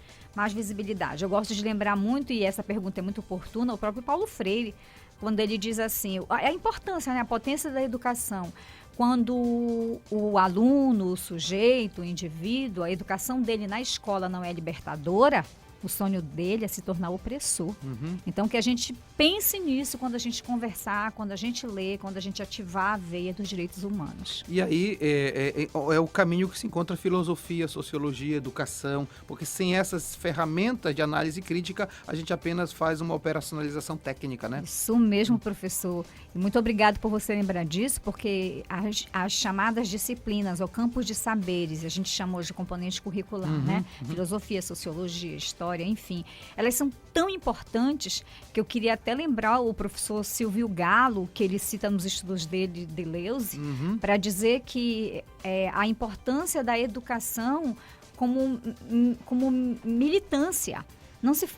visibilidade. Eu gosto de lembrar muito, e essa pergunta é muito oportuna, o próprio Paulo Freire, quando ele diz assim, a importância, né, a potência da educação. Quando o aluno, o sujeito, o indivíduo, a educação dele na escola não é libertadora, o sonho dele é se tornar opressor. Então, que a gente pense nisso quando a gente conversar, quando a gente lê, quando a gente ativar a veia dos direitos humanos. E aí é o caminho que se encontra filosofia, sociologia, educação, porque sem essas ferramentas de análise crítica, a gente apenas faz uma operacionalização técnica, né? Isso mesmo, professor. E muito obrigado por você lembrar disso, porque as chamadas disciplinas, ou campos de saberes, a gente chamou de componente curricular, né? Filosofia, sociologia, história, enfim, elas são tão importantes que eu queria até lembrar o professor Silvio Galo, que ele cita nos estudos dele, Deleuze, para dizer que a importância da educação como militância.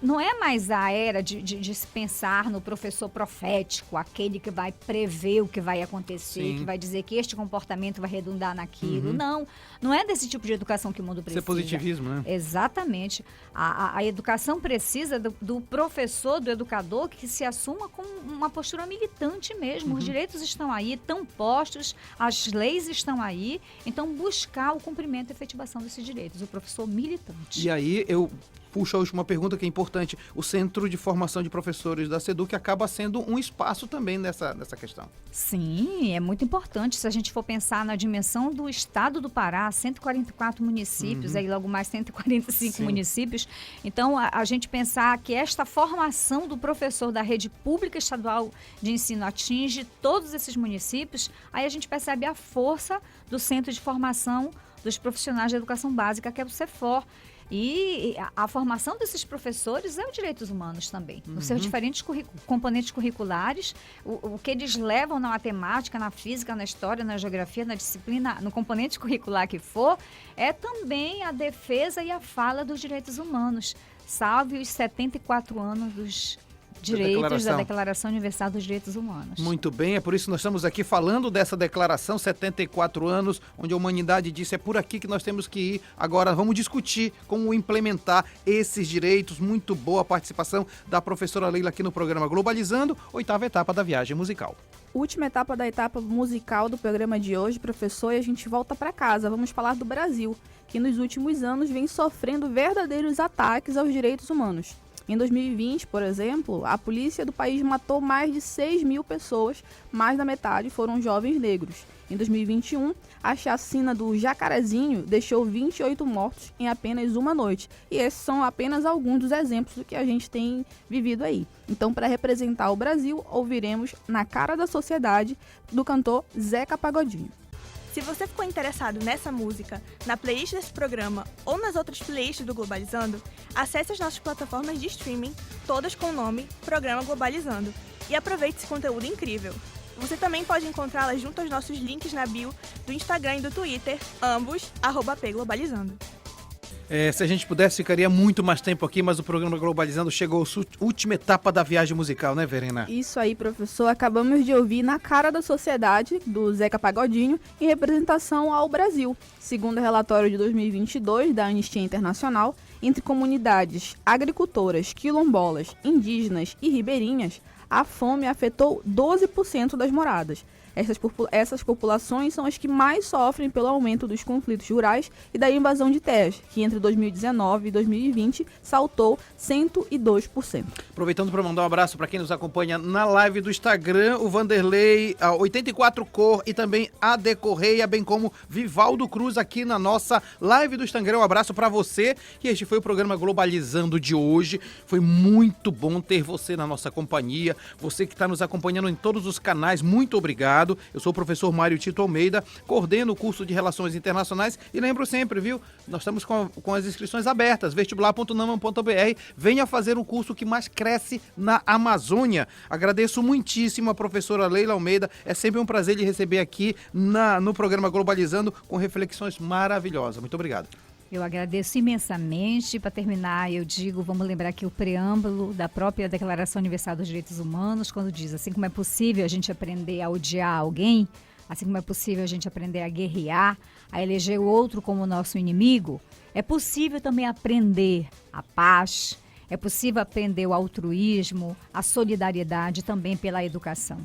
Não é mais a era de se pensar no professor profético, aquele que vai prever o que vai acontecer, que vai dizer que este comportamento vai redundar naquilo. Não é desse tipo de educação que o mundo precisa. Isso é positivismo, né? Exatamente. A educação precisa do professor, do educador, que se assuma com uma postura militante mesmo. Os direitos estão aí, estão postos, as leis estão aí. Então, buscar o cumprimento e efetivação desses direitos. O professor militante. E aí, eu puxo a última pergunta, que é importante. O Centro de Formação de Professores da SEDUC acaba sendo um espaço também nessa questão. Sim, é muito importante. Se a gente for pensar na dimensão do estado do Pará, 144 municípios, aí logo mais 145 municípios. Então, a gente pensar que esta formação do professor da rede pública estadual de ensino atinge todos esses municípios, aí a gente percebe a força do Centro de Formação dos Profissionais de Educação Básica, que é o CEFOR. E a formação desses professores é os direitos humanos também. Nos seus diferentes componentes curriculares, o que eles levam na matemática, na física, na história, na geografia, na disciplina, no componente curricular que for, é também a defesa e a fala dos direitos humanos. Salve os 74 anos dos direitos da Declaração Universal dos Direitos Humanos. Muito bem, é por isso que nós estamos aqui falando dessa declaração, 74 anos, onde a humanidade disse é por aqui que nós temos que ir. Agora vamos discutir como implementar esses direitos. Muito boa a participação da professora Leila aqui no programa Globalizando, 8ª etapa da viagem musical. Última etapa da etapa musical do programa de hoje, professor, e a gente volta para casa. Vamos falar do Brasil, que nos últimos anos vem sofrendo verdadeiros ataques aos direitos humanos. Em 2020, por exemplo, a polícia do país matou mais de 6 mil pessoas, mais da metade foram jovens negros. Em 2021, a chacina do Jacarezinho deixou 28 mortos em apenas uma noite. E esses são apenas alguns dos exemplos do que a gente tem vivido aí. Então, para representar o Brasil, ouviremos Na Cara da Sociedade, do cantor Zeca Pagodinho. Se você ficou interessado nessa música, na playlist desse programa ou nas outras playlists do Globalizando, acesse as nossas plataformas de streaming, todas com o nome Programa Globalizando, e aproveite esse conteúdo incrível. Você também pode encontrá-las junto aos nossos links na bio do Instagram e do Twitter, ambos @pglobalizando. Se a gente pudesse, ficaria muito mais tempo aqui, mas o programa Globalizando chegou à última etapa da viagem musical, né, Verena? Isso aí, professor. Acabamos de ouvir Na Cara da Sociedade, do Zeca Pagodinho, em representação ao Brasil. Segundo o relatório de 2022 da Anistia Internacional, entre comunidades agricultoras, quilombolas, indígenas e ribeirinhas, a fome afetou 12% das moradas. Essas populações são as que mais sofrem pelo aumento dos conflitos rurais e da invasão de terras, que entre 2019 e 2020 saltou 102%. Aproveitando para mandar um abraço para quem nos acompanha na live do Instagram, o Vanderlei, a 84 Cor e também a De Correia, bem como Vivaldo Cruz aqui na nossa live do Instagram. Um abraço para você. E este foi o programa Globalizando de hoje. Foi muito bom ter você na nossa companhia. Você que está nos acompanhando em todos os canais, muito obrigado. obrigado. Eu sou o professor Mário Tito Almeida, coordeno o curso de Relações Internacionais e lembro sempre, viu? Nós estamos com as inscrições abertas, vestibular.nama.br. Venha fazer o curso que mais cresce na Amazônia. Agradeço muitíssimo a professora Leila Almeida. É sempre um prazer lhe receber aqui no programa Globalizando com reflexões maravilhosas. Muito obrigado. Eu agradeço imensamente. Para terminar, eu digo, vamos lembrar aqui o preâmbulo da própria Declaração Universal dos Direitos Humanos, quando diz, assim como é possível a gente aprender a odiar alguém, assim como é possível a gente aprender a guerrear, a eleger o outro como nosso inimigo, é possível também aprender a paz, é possível aprender o altruísmo, a solidariedade também pela educação.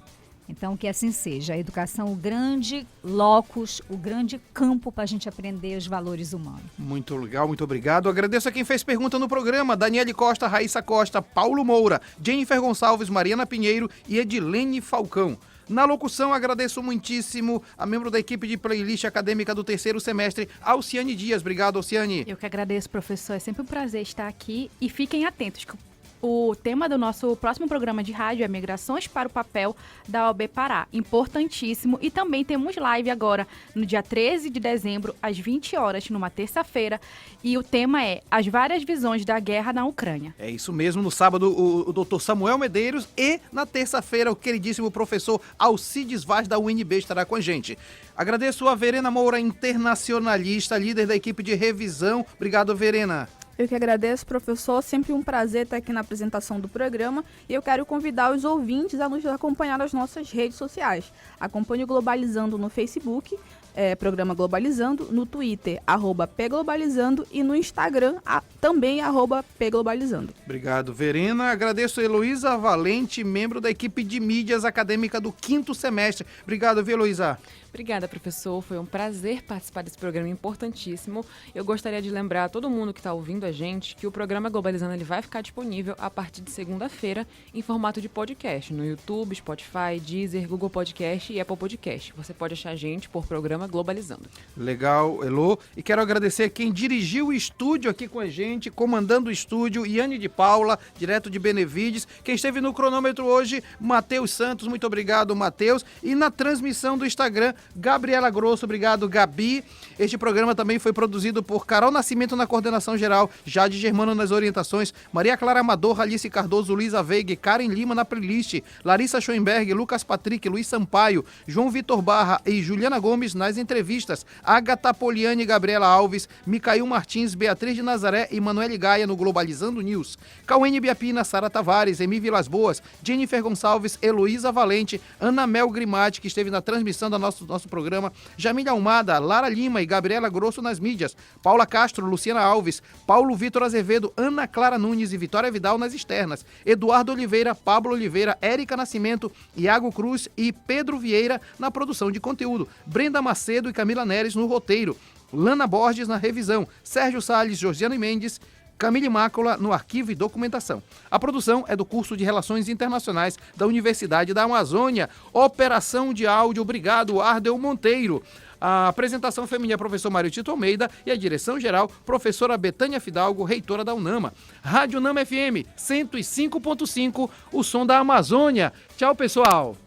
Então, que assim seja. A educação, o grande locus, o grande campo para a gente aprender os valores humanos. Muito legal, muito obrigado. Agradeço a quem fez pergunta no programa. Daniele Costa, Raíssa Costa, Paulo Moura, Jennifer Gonçalves, Mariana Pinheiro e Edilene Falcão. Na locução, agradeço muitíssimo a membro da equipe de playlist acadêmica do 3º semestre, Alciane Dias. Obrigado, Alciane. Eu que agradeço, professor. É sempre um prazer estar aqui. E fiquem atentos, que o tema do nosso próximo programa de rádio é Migrações para o Papel da OAB Pará. Importantíssimo. E também temos live agora no dia 13 de dezembro, às 20 horas, numa terça-feira. E o tema é As Várias Visões da Guerra na Ucrânia. É isso mesmo. No sábado, o doutor Samuel Medeiros e na terça-feira, o queridíssimo professor Alcides Vaz da UNB estará com a gente. Agradeço a Verena Moura, internacionalista, líder da equipe de revisão. Obrigado, Verena. Eu que agradeço, professor. Sempre um prazer estar aqui na apresentação do programa. E eu quero convidar os ouvintes a nos acompanhar nas nossas redes sociais. Acompanhe o Globalizando no Facebook, programa Globalizando, no Twitter, @pglobalizando e no Instagram, também @pglobalizando. Obrigado, Verena. Agradeço a Heloísa Valente, membro da equipe de mídias acadêmica do 5º semestre. Obrigado, viu, Heloísa? Obrigada, professor. Foi um prazer participar desse programa importantíssimo. Eu gostaria de lembrar a todo mundo que está ouvindo a gente que o programa Globalizando ele vai ficar disponível a partir de segunda-feira em formato de podcast no YouTube, Spotify, Deezer, Google Podcast e Apple Podcast. Você pode achar a gente por programa Globalizando. Legal, Elô. E quero agradecer quem dirigiu o estúdio aqui com a gente, comandando o estúdio, Iane de Paula, direto de Benevides. Quem esteve no cronômetro hoje, Matheus Santos. Muito obrigado, Matheus. E na transmissão do Instagram, Gabriela Grosso. Obrigado, Gabi. Este programa também foi produzido por Carol Nascimento na coordenação geral, Jade Germano nas orientações, Maria Clara Amador, Alice Cardoso, Luísa Veiga, Karen Lima na playlist, Larissa Schoenberg, Lucas Patrick, Luiz Sampaio, João Vitor Barra e Juliana Gomes nas entrevistas, Agatha Poliani, Gabriela Alves, Micael Martins, Beatriz de Nazaré e Manoel Gaia no Globalizando News, Cauene Biapina, Sara Tavares, Emi Vilas Boas, Jennifer Gonçalves, Heloísa Valente, Ana Mel Grimati, que esteve na transmissão do nosso programa, Jamília Almada, Lara Lima e Gabriela Grosso nas mídias, Paula Castro, Luciana Alves, Paulo Vitor Azevedo, Ana Clara Nunes e Vitória Vidal nas externas, Eduardo Oliveira, Pablo Oliveira, Érica Nascimento, Iago Cruz e Pedro Vieira na produção de conteúdo, Brenda Macedo e Camila Neres no roteiro, Lana Borges na revisão, Sérgio Salles, Josiane Mendes, Camille Mácula no arquivo e documentação. A produção é do curso de Relações Internacionais da Universidade da Amazônia. Operação de áudio, obrigado, Ardel Monteiro. A apresentação feminina é professor Mário Tito Almeida e a direção geral, professora Betânia Fidalgo, reitora da UNAMA. Rádio Nama FM 105.5, o som da Amazônia. Tchau, pessoal.